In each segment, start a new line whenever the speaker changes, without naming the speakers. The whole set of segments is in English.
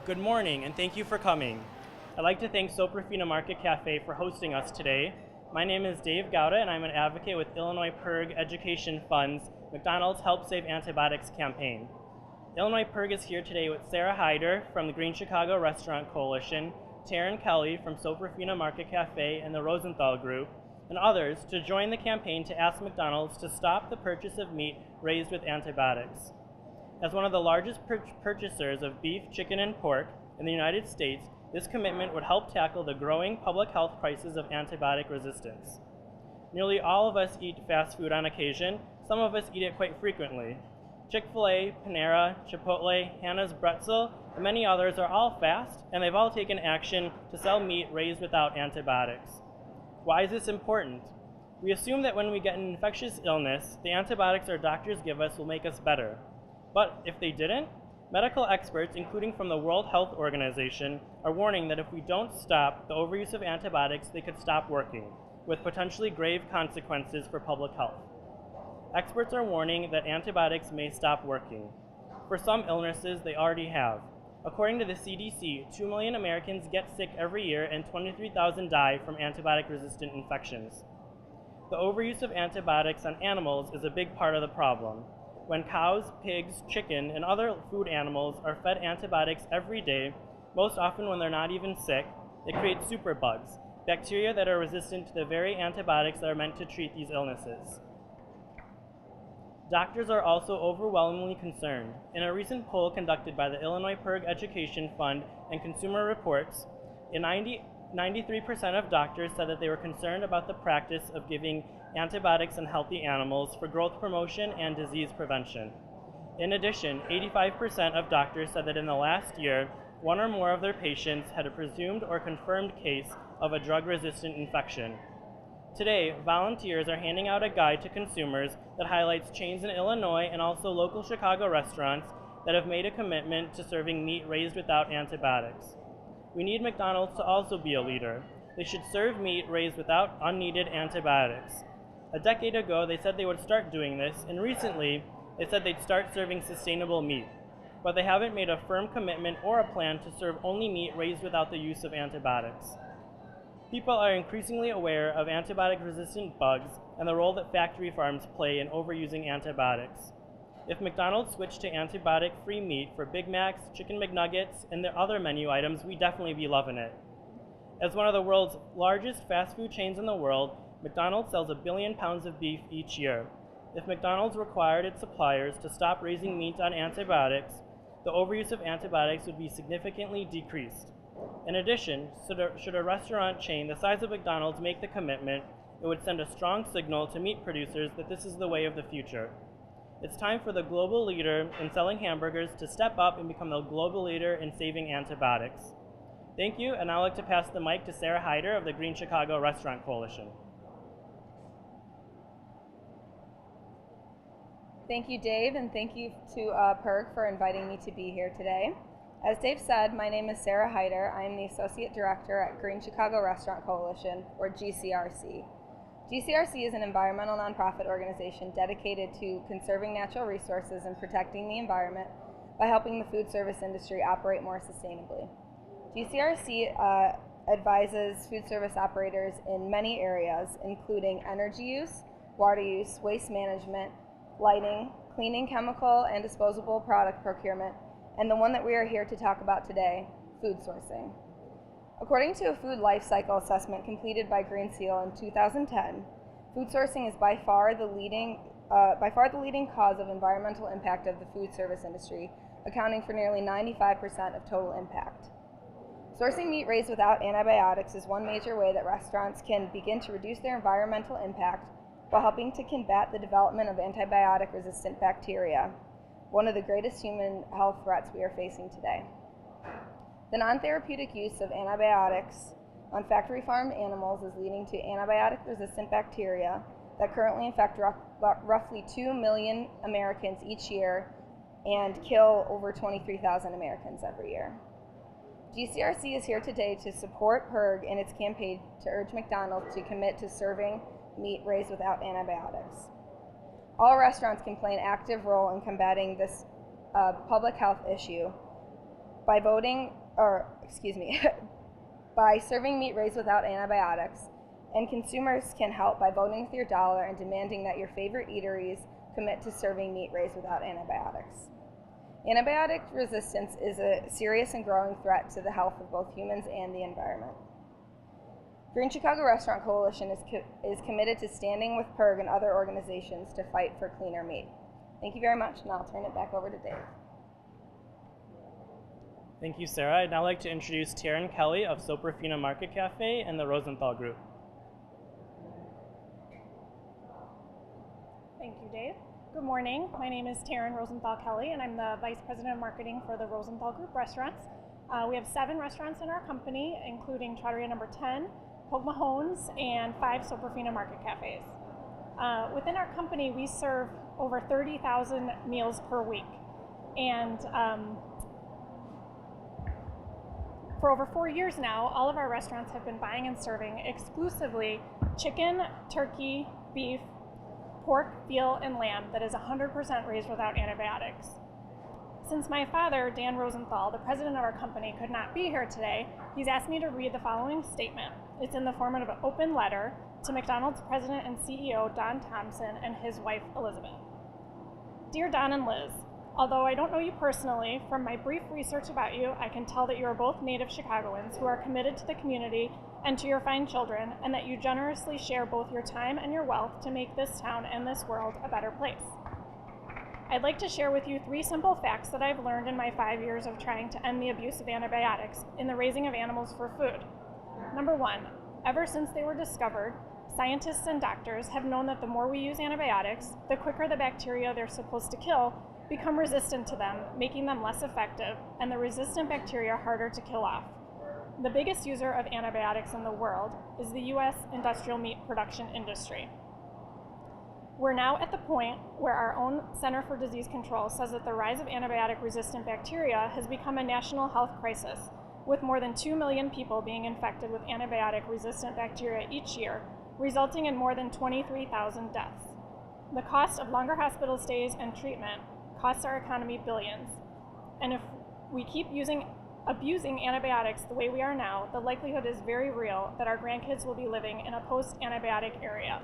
Good morning, and thank you for coming. I'd like to thank Soprafina Market Cafe for hosting us today. My name is Dave Gouda, and I'm an advocate with Illinois PIRG Education Fund's McDonald's Help Save Antibiotics campaign. Illinois PIRG is here today with Sarah Hyder from the Green Chicago Restaurant Coalition, Taryn Kelly from Soprafina Market Cafe and the Rosenthal Group, and others to join the campaign to ask McDonald's to stop the purchase of meat raised with antibiotics. As one of the largest purchasers of beef, chicken, and pork in the United States, this commitment would help tackle the growing public health crisis of antibiotic resistance. Nearly all of us eat fast food on occasion. Some of us eat it quite frequently. Chick-fil-A, Panera, Chipotle, Hannah's Pretzel, and many others are all fast, and they've all taken action to sell meat raised without antibiotics. Why is this important? We assume that when we get an infectious illness, the antibiotics our doctors give us will make us better. But if they didn't, medical experts, including from the World Health Organization, are warning that if we don't stop the overuse of antibiotics, they could stop working, with potentially grave consequences for public health. Experts are warning that antibiotics may stop working. For some illnesses, they already have. According to the CDC, 2 million Americans get sick every year and 23,000 die from antibiotic-resistant infections. The overuse of antibiotics on animals is a big part of the problem. When cows, pigs, chicken, and other food animals are fed antibiotics every day, most often when they're not even sick, it creates superbugs, bacteria that are resistant to the very antibiotics that are meant to treat these illnesses. Doctors are also overwhelmingly concerned. In a recent poll conducted by the Illinois PIRG Education Fund and Consumer Reports, 93% of doctors said that they were concerned about the practice of giving antibiotics in healthy animals for growth promotion and disease prevention. In addition, 85% of doctors said that in the last year, one or more of their patients had a presumed or confirmed case of a drug-resistant infection. Today, volunteers are handing out a guide to consumers that highlights chains in Illinois and also local Chicago restaurants that have made a commitment to serving meat raised without antibiotics. We need McDonald's to also be a leader. They should serve meat raised without unneeded antibiotics. A decade ago, they said they would start doing this, and recently, they said they'd start serving sustainable meat. But they haven't made a firm commitment or a plan to serve only meat raised without the use of antibiotics. People are increasingly aware of antibiotic-resistant bugs and the role that factory farms play in overusing antibiotics. If McDonald's switched to antibiotic-free meat for Big Macs, Chicken McNuggets, and their other menu items, we'd definitely be loving it. As one of the world's largest fast food chains in the world, McDonald's sells 1 billion pounds of beef each year. If McDonald's required its suppliers to stop raising meat on antibiotics, the overuse of antibiotics would be significantly decreased. In addition, should a restaurant chain the size of McDonald's make the commitment, it would send a strong signal to meat producers that this is the way of the future. It's time for the global leader in selling hamburgers to step up and become the global leader in saving antibiotics. Thank you, and I'd like to pass the mic to Sarah Hyder of the Green Chicago Restaurant Coalition.
Thank you, Dave, and thank you to PIRG for inviting me to be here today. As Dave said, my name is Sarah Hyder. I am the Associate Director at Green Chicago Restaurant Coalition, or GCRC. GCRC is an environmental nonprofit organization dedicated to conserving natural resources and protecting the environment by helping the food service industry operate more sustainably. GCRC advises food service operators in many areas, including energy use, water use, waste management, lighting, cleaning, chemical and disposable product procurement, and the one that we are here to talk about today, food sourcing. According to a food life cycle assessment completed by Green Seal in 2010, food sourcing is by far the leading cause of environmental impact of the food service industry, accounting for nearly 95% of total impact. Sourcing meat raised without antibiotics is one major way that restaurants can begin to reduce their environmental impact while helping to combat the development of antibiotic-resistant bacteria, one of the greatest human health threats we are facing today. The non-therapeutic use of antibiotics on factory farmed animals is leading to antibiotic-resistant bacteria that currently infect roughly 2 million Americans each year and kill over 23,000 Americans every year. GCRC is here today to support PIRG in its campaign to urge McDonald's to commit to serving meat raised without antibiotics. All restaurants can play an active role in combating this public health issue by by serving meat raised without antibiotics, and consumers can help by voting with your dollar and demanding that your favorite eateries commit to serving meat raised without antibiotics. Antibiotic resistance is a serious and growing threat to the health of both humans and the environment. Green Chicago Restaurant Coalition is committed to standing with PIRG and other organizations to fight for cleaner meat. Thank you very much, and I'll turn it back over to Dave.
Thank you, Sarah. I'd now like to introduce Taryn Kelly of Soprafina Market Cafe and the Rosenthal Group.
Thank you, Dave. Good morning. My name is Taryn Rosenthal Kelly, and I'm the Vice President of Marketing for the Rosenthal Group restaurants. We have 7 restaurants in our company, including Trattoria Number 10, Poke Mahone's, and 5 Soprafina Market Cafes. Within our company, we serve over 30,000 meals per week. And for over 4 years now, all of our restaurants have been buying and serving exclusively chicken, turkey, beef, pork, veal, and lamb that is 100% raised without antibiotics. Since my father, Dan Rosenthal, the president of our company, could not be here today, he's asked me to read the following statement. It's in the form of an open letter to McDonald's president and CEO, Don Thompson, and his wife, Elizabeth. Dear Don and Liz, although I don't know you personally, from my brief research about you, I can tell that you are both native Chicagoans who are committed to the community and to your fine children, and that you generously share both your time and your wealth to make this town and this world a better place. I'd like to share with you 3 simple facts that I've learned in my 5 years of trying to end the abuse of antibiotics in the raising of animals for food. Number 1, ever since they were discovered, scientists and doctors have known that the more we use antibiotics, the quicker the bacteria they're supposed to kill become resistant to them, making them less effective, and the resistant bacteria harder to kill off. The biggest user of antibiotics in the world is the U.S. industrial meat production industry. We're now at the point where our own Center for Disease Control says that the rise of antibiotic-resistant bacteria has become a national health crisis, with more than 2 million people being infected with antibiotic-resistant bacteria each year, resulting in more than 23,000 deaths. The cost of longer hospital stays and treatment costs our economy billions. And if we keep abusing antibiotics the way we are now, the likelihood is very real that our grandkids will be living in a post-antibiotic area,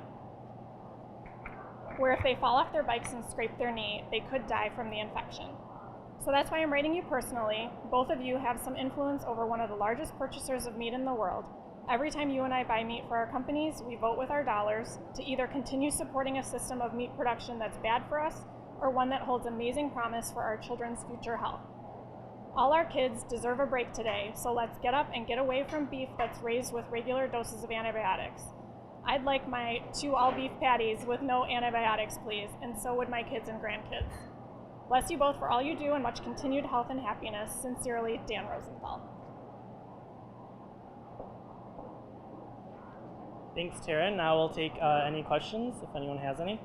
where if they fall off their bikes and scrape their knee, they could die from the infection. So that's why I'm writing you personally. Both of you have some influence over one of the largest purchasers of meat in the world. Every time you and I buy meat for our companies, we vote with our dollars to either continue supporting a system of meat production that's bad for us, or one that holds amazing promise for our children's future health. All our kids deserve a break today, so let's get up and get away from beef that's raised with regular doses of antibiotics. I'd like my 2 all-beef patties with no antibiotics, please, and so would my kids and grandkids. Bless you both for all you do and much continued health and happiness. Sincerely, Dan Rosenthal.
Thanks, Taryn. Now we'll take any questions, if anyone has any.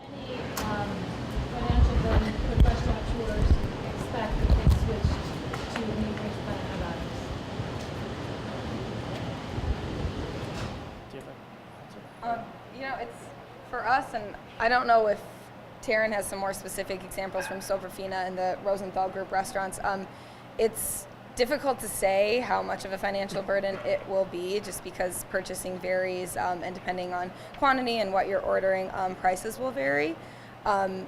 Any financial burden could restaurateurs expect if they switched to meat-based antibiotics?
Do you have an answer?
It's for us, and I don't know if Taryn has some more specific examples from Soprafina and the Rosenthal Group restaurants. It's difficult to say how much of a financial burden it will be, just because purchasing varies, and depending on quantity and what you're ordering, prices will vary.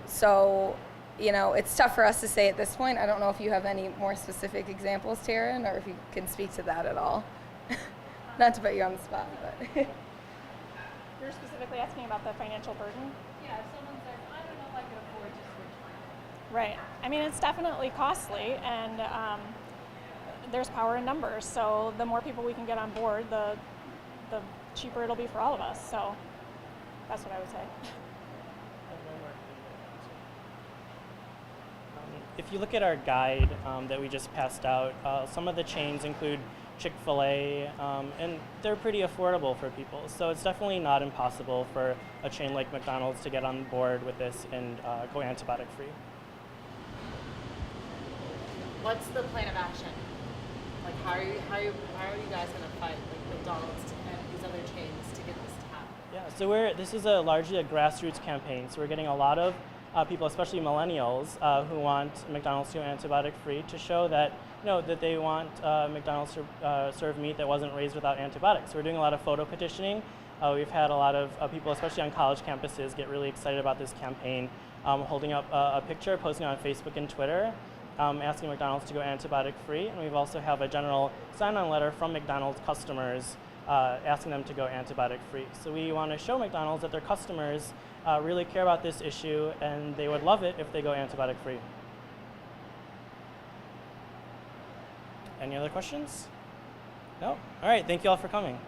So, it's tough for us to say at this point. I don't know if you have any more specific examples, Taryn, or if you can speak to that at all. Not to put you on the spot, but.
You're specifically asking about the financial burden?
Yeah, if someone says, I don't know if I could afford to switch.
Right. I mean, it's definitely costly, and there's power in numbers. So the more people we can get on board, the cheaper it'll be for all of us. So that's what I would say.
If you look at our guide that we just passed out, some of the chains include Chick-fil-A, and they're pretty affordable for people. So it's definitely not impossible for a chain like McDonald's to get on board with this and go antibiotic-free.
What's the plan of action? Like, how are you guys going to fight like McDonald's and these other chains to get this to happen?
Yeah, so this is largely a grassroots campaign. So we're getting a lot of people, especially millennials, who want McDonald's to go antibiotic-free, to show that that they want McDonald's to serve meat that wasn't raised without antibiotics. So we're doing a lot of photo petitioning. We've had a lot of people, especially on college campuses, get really excited about this campaign, holding up a picture, posting on Facebook and Twitter, asking McDonald's to go antibiotic-free. And we've also have a general sign-on letter from McDonald's customers asking them to go antibiotic-free. So we want to show McDonald's that their customers really care about this issue, and they would love it if they go antibiotic-free. Any other questions? No? All right, thank you all for coming.